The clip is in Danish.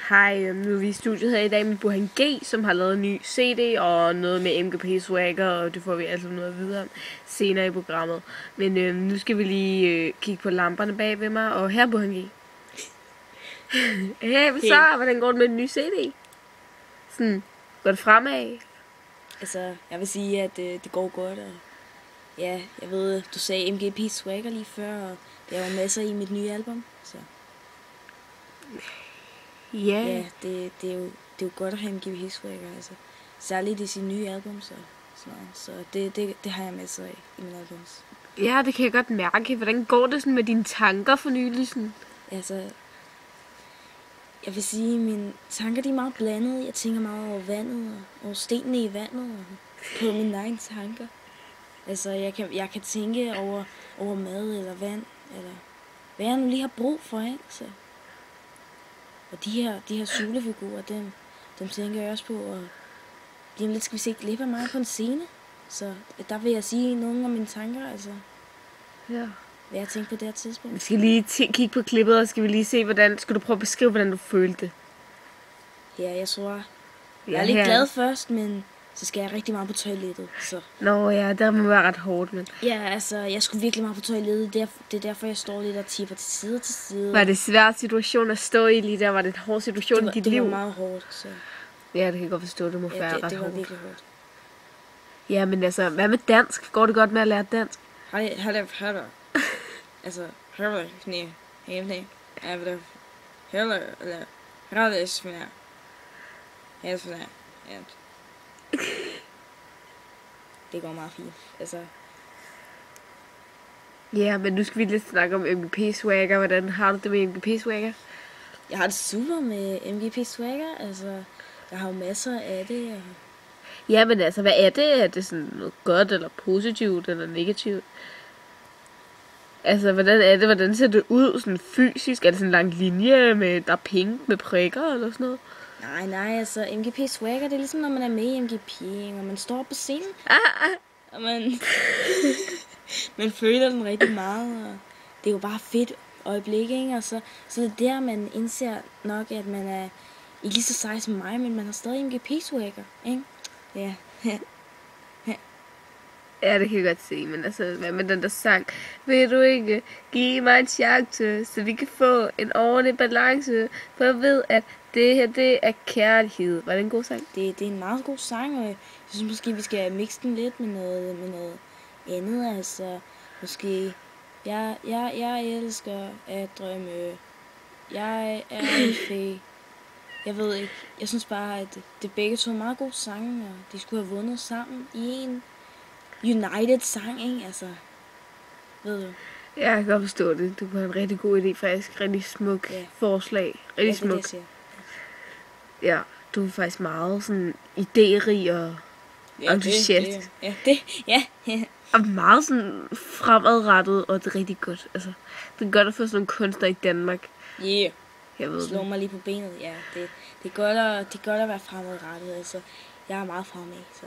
Hej, nu er vi i studiet her i dag med Burhan G, som har lavet en ny CD og noget med MGP Swagger, og det får vi altså noget videre om senere i programmet. Men nu skal vi lige kigge på lamperne bag ved mig, og her Burhan G. Hey, så, hvordan går det med den nye CD? Sådan, går det fremad? Altså, jeg vil sige, at det går godt, og ja, jeg ved, du sagde MGP Swagger lige før, og der var masser i mit nye album, så ja, det er jo godt at have MGP Swagger, altså. Særligt i sin nye album, så det har jeg masser af i min albums. Ja, det kan jeg godt mærke. Hvordan går det sådan med dine tanker for nylig? Altså, jeg vil sige, at mine tanker de er meget blandede. Jeg tænker meget over vandet og over stenene i vandet og på mine egne tanker. Altså, jeg kan tænke over mad eller vand, eller hvad jeg nu lige har brug for, ikke? Så. Og de her sulefigurer, dem tænker jeg også på, og lige om lidt skal vi se glip af mig på en scene. Så der vil jeg sige nogle af mine tanker, altså. Ja. Hvad jeg tænkte på det her tidspunkt. Vi skal lige kigge på klippet, og skal vi lige se, hvordan... Skal du prøve at beskrive, hvordan du følte det? Ja, jeg tror... Jeg er lidt glad først, men så skal jeg rigtig meget på toilettet, så... Nå ja, der må være ret hårdt, men... Ja, altså, jeg skulle virkelig meget på toilettet. Det er derfor, jeg står lidt og tipper til side. Var det en svær situation at stå i lige der? Var det en hård situation i dit liv? Det var meget hårdt, så... Ja, det kan jeg godt forstå. Det må være ret hårdt. Det var virkelig hårdt. Ja, men altså, hvad med dansk? Går det godt med at lære dansk? Hør altså, hør knæ, hævne, eller det går meget fint, altså. Ja, men nu skal vi lidt snakke om MGP Swagger. Hvordan har du det med MGP Swagger? Jeg har det super med MGP Swagger, altså. Jeg har jo masser af det. Og... Ja, men altså, hvad er det? Er det sådan noget godt, eller positivt, eller negativt? Altså, hvordan er det? Hvordan ser det ud sådan fysisk? Er det sådan en lang linje, med der er pink med prikker, eller sådan noget? Nej, altså, MGP Swagger, det er ligesom, når man er med i MGP, og man står på scenen. Og man føler den rigtig meget, og det er jo bare fedt øjeblik, ikke? Og så er det der, man indser nok, at man er ikke lige så sej som mig, men man har stadig MGP Swagger, ikke? Ja. Ja, det kan jeg godt se, men altså, hvad med den der sang? Vil du ikke give mig en chance, så vi kan få en ordentlig balance? For jeg ved, at det her, det er kærlighed. Var det en god sang? Det er en meget god sang, og jeg synes måske, vi skal mixe den lidt med noget andet. Altså, måske, jeg elsker at drømme. Jeg er en fe. Jeg ved ikke. Jeg synes bare, at det begge to er meget gode sange, og de skulle have vundet sammen i en United sang, ikke? Altså, ved du? Ja, jeg kan godt forstå det. Du har en rigtig god idé, faktisk. Rigtig smuk forslag. Rigtig smuk. Ja, du er faktisk meget sådan idérig og entusiast. Og meget sådan fremadrettet, og det er rigtig godt. Altså, det er godt at få sådan nogle kunstnere i Danmark. Yeah. Jeg ved slår mig lige på benet. Ja, det er godt at være fremadrettet. Altså, jeg er meget fremad, så...